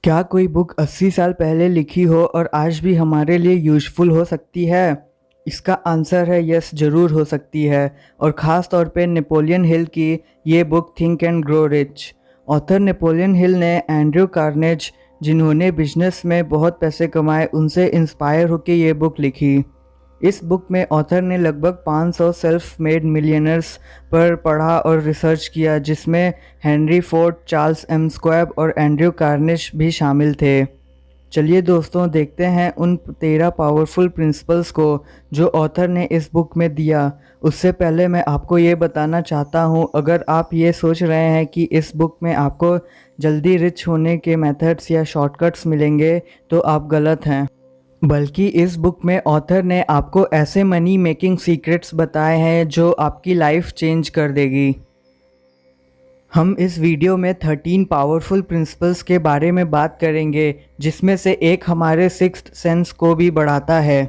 क्या कोई बुक 80 साल पहले लिखी हो और आज भी हमारे लिए यूज़फुल हो सकती है? इसका आंसर है यस, ज़रूर हो सकती है। और ख़ास तौर पे नेपोलियन हिल की ये book think and grow rich. Author Napoleon Hill ने एंड्रयू कार्नेज, जिन्होंने बिजनेस में बहुत पैसे कमाए, उनसे इंस्पायर होकर ये बुक लिखी। इस बुक में ऑथर ने लगभग 500 सेल्फ मेड मिलियनर्स पर पढ़ा और रिसर्च किया, जिसमें Henry Ford, Charles M Schwab और एंड्रयू कार्नेज भी शामिल थे। चलिए दोस्तों, देखते हैं उन 13 पावरफुल प्रिंसिपल्स को जो ऑथर ने इस बुक में दिया। उससे पहले मैं आपको ये बताना चाहता हूँ, अगर आप ये सोच रहे हैं कि इस बुक में आपको जल्दी रिच होने के मेथड्स या शॉर्टकट्स मिलेंगे, तो आप गलत हैं। बल्कि इस बुक में ऑथर ने आपको ऐसे मनी मेकिंग सीक्रेट्स बताए हैं जो आपकी लाइफ चेंज कर देगी। हम इस वीडियो में 13 पावरफुल प्रिंसिपल्स के बारे में बात करेंगे, जिसमें से एक हमारे सिक्स्थ सेंस को भी बढ़ाता है।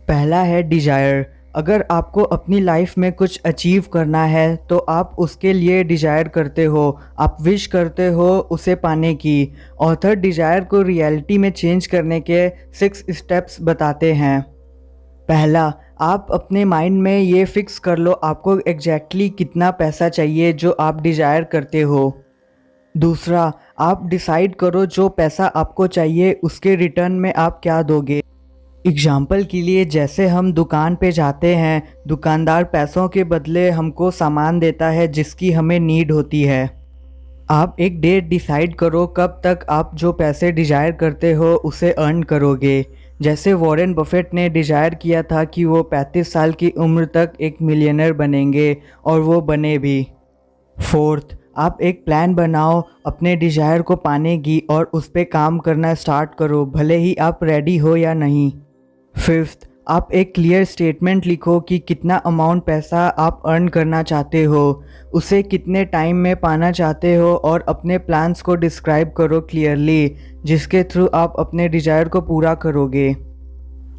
पहला है डिजायर। अगर आपको अपनी लाइफ में कुछ अचीव करना है तो आप उसके लिए डिजायर करते हो, आप विश करते हो उसे पाने की। ऑथर डिजायर को रियलिटी में चेंज करने के 6 स्टेप्स बताते हैं। पहला, आप अपने माइंड में ये फिक्स कर लो आपको एग्जैक्टली कितना पैसा चाहिए जो आप डिजायर करते हो। दूसरा, आप डिसाइड करो जो पैसा आपको चाहिए उसके रिटर्न में आप क्या दोगे। एग्जाम्पल के लिए, जैसे हम दुकान पे जाते हैं, दुकानदार पैसों के बदले हमको सामान देता है जिसकी हमें नीड होती है। आप एक डेट डिसाइड करो कब तक आप जो पैसे डिजायर करते हो उसे अर्न करोगे। जैसे वॉरेन बफेट ने डिजायर किया था कि वो 35 साल की उम्र तक एक मिलियनर बनेंगे, और वो बने भी। फोर्थ, आप एक प्लान बनाओ अपने डिजायर को पाने की और उस पर काम करना स्टार्ट करो, भले ही आप रेडी हो या नहीं। फिफ्थ, आप एक क्लियर स्टेटमेंट लिखो कि कितना अमाउंट पैसा आप अर्न करना चाहते हो, उसे कितने टाइम में पाना चाहते हो, और अपने प्लान्स को डिस्क्राइब करो क्लियरली, जिसके थ्रू आप अपने डिजायर को पूरा करोगे।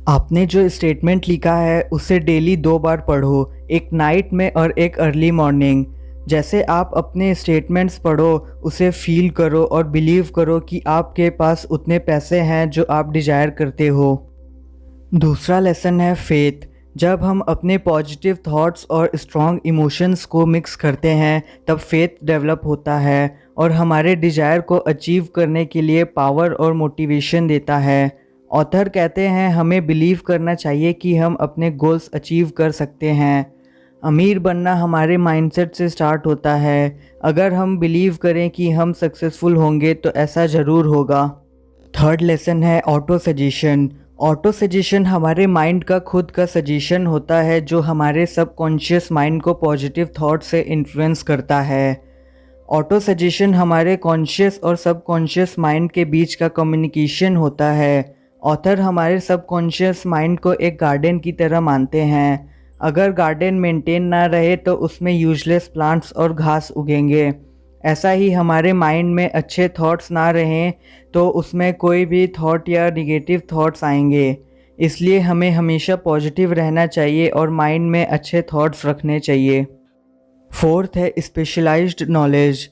आपने जो स्टेटमेंट लिखा है उसे डेली 2 बार पढ़ो, एक नाइट में और एक अर्ली मॉर्निंग। जैसे आप अपने स्टेटमेंट्स पढ़ो, उसे फील करो और बिलीव करो कि आपके पास उतने पैसे हैं जो आप डिजायर करते हो। दूसरा लेसन है फेथ। जब हम अपने पॉजिटिव थॉट्स और स्ट्रॉन्ग इमोशंस को मिक्स करते हैं तब फेथ डेवलप होता है और हमारे डिजायर को अचीव करने के लिए पावर और मोटिवेशन देता है। ऑथर कहते हैं हमें बिलीव करना चाहिए कि हम अपने गोल्स अचीव कर सकते हैं। अमीर बनना हमारे माइंडसेट से स्टार्ट होता है। अगर हम बिलीव करें कि हम सक्सेसफुल होंगे तो ऐसा ज़रूर होगा। थर्ड लेसन है ऑटो सजेशन। ऑटो सजेशन हमारे माइंड का खुद का सजेशन होता है जो हमारे सबकॉन्शियस माइंड को पॉजिटिव थॉट से इन्फ्लुएंस करता है। ऑटो सजेशन हमारे कॉन्शियस और सबकॉन्शियस माइंड के बीच का कम्युनिकेशन होता है। ऑथर हमारे सबकॉन्शियस माइंड को एक गार्डन की तरह मानते हैं। अगर गार्डन मेंटेन ना रहे तो उसमें यूजलेस प्लांट्स और घास उगेंगे। ऐसा ही हमारे माइंड में अच्छे थॉट्स ना रहें तो उसमें कोई भी थॉट या निगेटिव थॉट्स आएंगे। इसलिए हमें हमेशा पॉजिटिव रहना चाहिए और माइंड में अच्छे थॉट्स रखने चाहिए। फोर्थ है स्पेशलाइज्ड नॉलेज।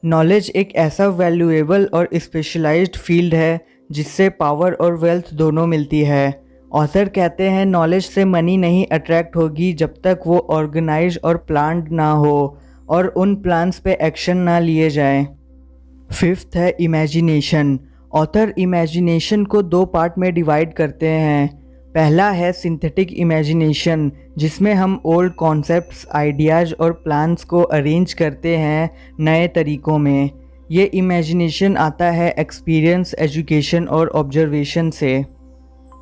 नॉलेज एक ऐसा वैल्यूएबल और स्पेशलाइज्ड फील्ड है जिससे पावर और वेल्थ दोनों मिलती है। ऑथर कहते हैं नॉलेज से मनी नहीं अट्रैक्ट होगी जब तक वो ऑर्गेनाइज और प्लान्ड ना हो और उन प्लान्स पे एक्शन ना लिए जाएं। फिफ्थ है इमेजिनेशन। ऑथर इमेजिनेशन को 2 पार्ट में डिवाइड करते हैं। पहला है सिंथेटिक इमेजिनेशन, जिसमें हम ओल्ड कॉन्सेप्ट्स, आइडियाज़ और प्लान्स को अरेंज करते हैं नए तरीक़ों में। ये इमेजिनेशन आता है एक्सपीरियंस, एजुकेशन और ऑब्जर्वेशन से।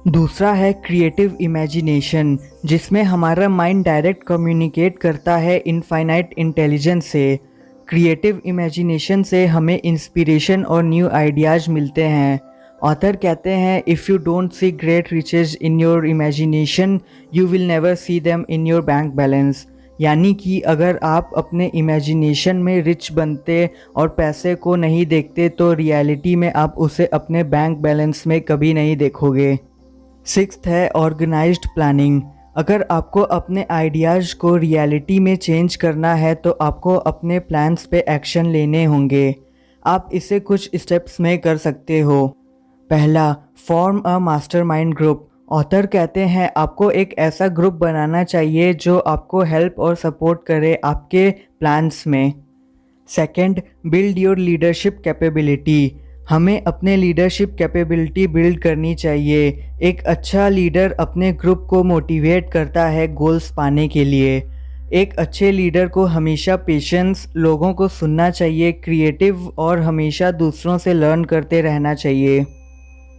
दूसरा है क्रिएटिव इमेजिनेशन, जिसमें हमारा माइंड डायरेक्ट कम्युनिकेट करता है इनफाइनाइट इंटेलिजेंस से। क्रिएटिव इमेजिनेशन से हमें इंस्पिरेशन और न्यू आइडियाज़ मिलते हैं। ऑथर कहते हैं if you don't see great riches in your imagination you will never see them in your bank balance. यानी कि अगर आप अपने इमेजिनेशन में रिच बनते और पैसे को नहीं देखते तो रियलिटी में आप उसे अपने बैंक बैलेंस में कभी नहीं देखोगे। सिक्स्थ है ऑर्गेनाइज्ड प्लानिंग। अगर आपको अपने आइडियाज़ को रियलिटी में चेंज करना है तो आपको अपने प्लान्स पे एक्शन लेने होंगे। आप इसे कुछ स्टेप्स में कर सकते हो। पहला, form a mastermind group. Author कहते हैं आपको एक ऐसा ग्रुप बनाना चाहिए जो आपको हेल्प और सपोर्ट करे आपके प्लान्स में। Second, build your leadership capability. हमें अपने लीडरशिप कैपेबिलिटी बिल्ड करनी चाहिए। एक अच्छा लीडर अपने ग्रुप को मोटिवेट करता है गोल्स पाने के लिए। एक अच्छे लीडर को हमेशा पेशेंस, लोगों को सुनना चाहिए, क्रिएटिव और हमेशा दूसरों से लर्न करते रहना चाहिए।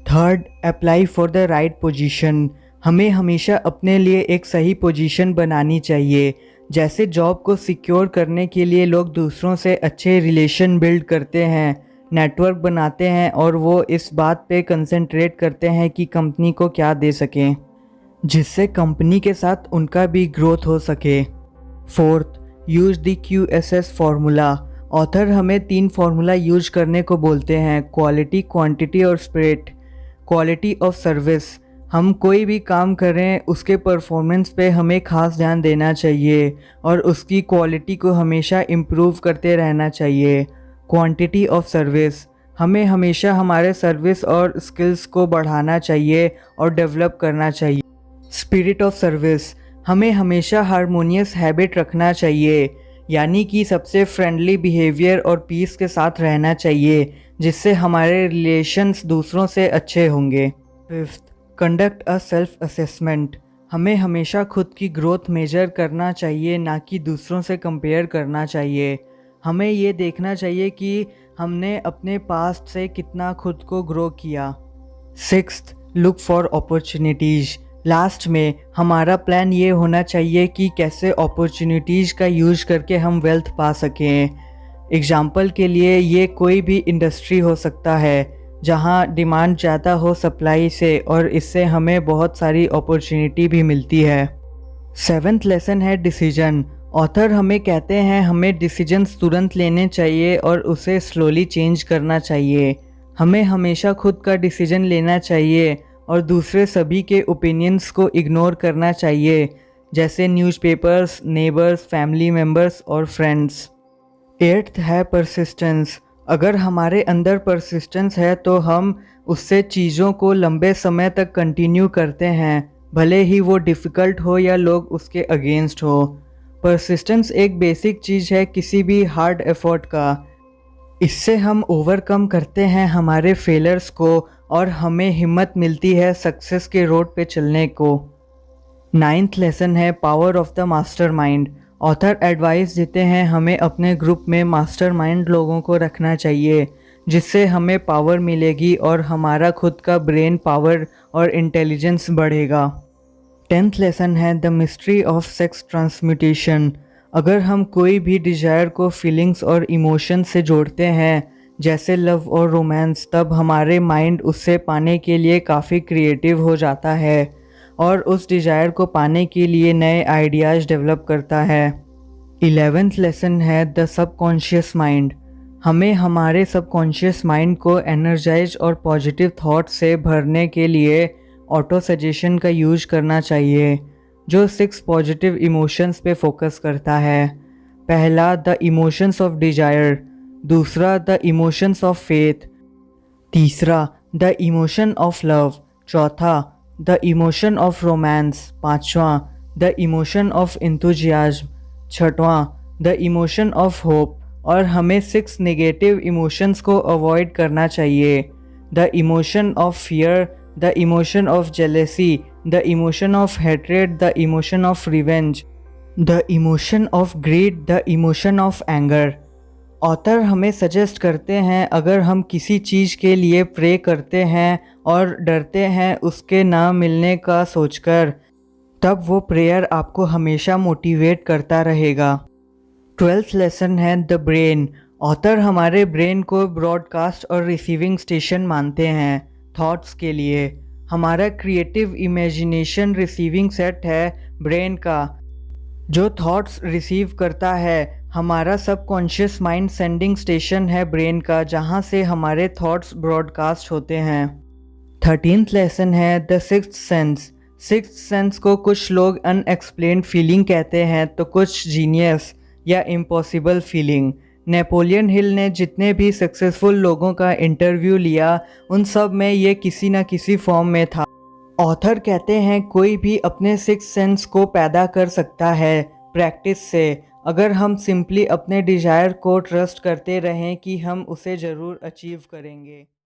Third, apply for the right position. हमें हमेशा अपने लिए एक सही पोजीशन बनानी चाहिए। जैसे जॉब को सिक्योर करने के लिए लोग दूसरों से अच्छे रिलेशन बिल्ड करते हैं, नेटवर्क बनाते हैं और वो इस बात पे कंसंट्रेट करते हैं कि कंपनी को क्या दे सकें, जिससे कंपनी के साथ उनका भी ग्रोथ हो सके। Fourth, use the QSS formula. Author हमें 3 फार्मूला यूज करने को बोलते हैं, क्वालिटी, क्वांटिटी और स्पिरिट। क्वालिटी ऑफ सर्विस, हम कोई भी काम करें उसके परफॉर्मेंस पे हमें ख़ास ध्यान देना चाहिए और उसकी क्वालिटी को हमेशा इम्प्रूव करते रहना चाहिए। क्वांटिटी ऑफ सर्विस, हमें हमेशा हमारे सर्विस और स्किल्स को बढ़ाना चाहिए और डेवलप करना चाहिए। स्पिरिट ऑफ सर्विस, हमें हमेशा हारमोनियस हैबिट रखना चाहिए, यानी कि सबसे फ्रेंडली बिहेवियर और पीस के साथ रहना चाहिए, जिससे हमारे रिलेशंस दूसरों से अच्छे होंगे। Fifth, conduct a self assessment. हमें हमेशा खुद की ग्रोथ मेजर करना चाहिए, ना कि दूसरों से कंपेयर करना चाहिए। हमें ये देखना चाहिए कि हमने अपने पास्ट से कितना खुद को ग्रो किया। Sixth, look for opportunities. Last में हमारा प्लान ये होना चाहिए कि कैसे अपॉर्चुनिटीज़ का यूज़ करके हम वेल्थ पा सकें। एग्जाम्पल के लिए ये कोई भी इंडस्ट्री हो सकता है जहाँ डिमांड ज़्यादा हो सप्लाई से, और इससे हमें बहुत सारी अपॉर्चुनिटी भी मिलती है। 7th लेसन है डिसीजन। ऑथर हमें कहते हैं हमें डिसीजंस तुरंत लेने चाहिए और उसे स्लोली चेंज करना चाहिए। हमें हमेशा खुद का डिसीजन लेना चाहिए और दूसरे सभी के ओपिनियंस को इग्नोर करना चाहिए, जैसे न्यूज़पेपर्स, नेबर्स, फैमिली मेम्बर्स और फ्रेंड्स। 8th है परसिस्टेंस। अगर हमारे अंदर परसिस्टेंस है तो हम उससे चीज़ों को लंबे समय तक कंटिन्यू करते हैं, भले ही वो डिफ़िकल्ट हो या लोग उसके अगेंस्ट हो। परसिस्टेंस एक बेसिक चीज़ है किसी भी हार्ड एफर्ट का। इससे हम ओवरकम करते हैं हमारे फेलर्स को और हमें हिम्मत मिलती है सक्सेस के रोड पे चलने को। 9th लेसन है power of the mastermind. Author advice देते हैं हमें अपने ग्रुप में मास्टरमाइंड लोगों को रखना चाहिए, जिससे हमें पावर मिलेगी और हमारा खुद का ब्रेन पावर और इंटेलिजेंस बढ़ेगा। 10th लेसन है the mystery of sex transmutation. अगर हम कोई भी डिज़ायर को फीलिंग्स और इमोशन से जोड़ते हैं, जैसे लव और रोमांस, तब हमारे माइंड उससे पाने के लिए काफ़ी क्रिएटिव हो जाता है और उस डिज़ायर को पाने के लिए नए आइडियाज़ डेवलप करता है। 11th लेसन है द सबकॉन्शियस माइंड। हमें हमारे सबकॉन्शियस माइंड को एनर्जाइज और पॉजिटिव थॉट से भरने के लिए ऑटो सजेशन का यूज करना चाहिए, जो 6 पॉजिटिव इमोशंस पे फोकस करता है। पहला, द इमोशंस ऑफ डिजायर। दूसरा, द इमोशंस ऑफ फेथ। तीसरा, द इमोशन ऑफ लव। चौथा, द इमोशन ऑफ रोमांस। पांचवा, द इमोशन ऑफ इंथुजियाज्म। छठवां, द इमोशन ऑफ होप। और हमें 6 नेगेटिव इमोशंस को अवॉइड करना चाहिए। The emotion of fear, the emotion of jealousy, the emotion of hatred, the emotion of revenge, the emotion of greed, the emotion of anger. Author हमें suggest करते हैं अगर हम किसी चीज़ के लिए प्रे करते हैं और डरते हैं उसके ना मिलने का सोचकर, तब वो प्रेयर आपको हमेशा मोटिवेट करता रहेगा। 12th लेसन है द ब्रेन। ऑथर हमारे ब्रेन को ब्रॉडकास्ट और रिसीविंग स्टेशन मानते हैं थॉट्स के लिए। हमारा क्रिएटिव इमेजिनेशन रिसीविंग सेट है ब्रेन का, जो थॉट्स रिसीव करता है। हमारा सबकॉन्शियस माइंड सेंडिंग स्टेशन है ब्रेन का, जहाँ से हमारे थॉट्स ब्रॉडकास्ट होते हैं। 13th लेसन है the sixth sense. Sixth sense को कुछ लोग अनएक्सप्लेन्ड फीलिंग कहते हैं तो कुछ जीनियस या इम्पॉसिबल फीलिंग। नेपोलियन हिल ने जितने भी सक्सेसफुल लोगों का इंटरव्यू लिया, उन सब में ये किसी न किसी फॉर्म में था। ऑथर कहते हैं कोई भी अपने सिक्स सेंस को पैदा कर सकता है प्रैक्टिस से, अगर हम सिंपली अपने डिज़ायर को ट्रस्ट करते रहें कि हम उसे ज़रूर अचीव करेंगे।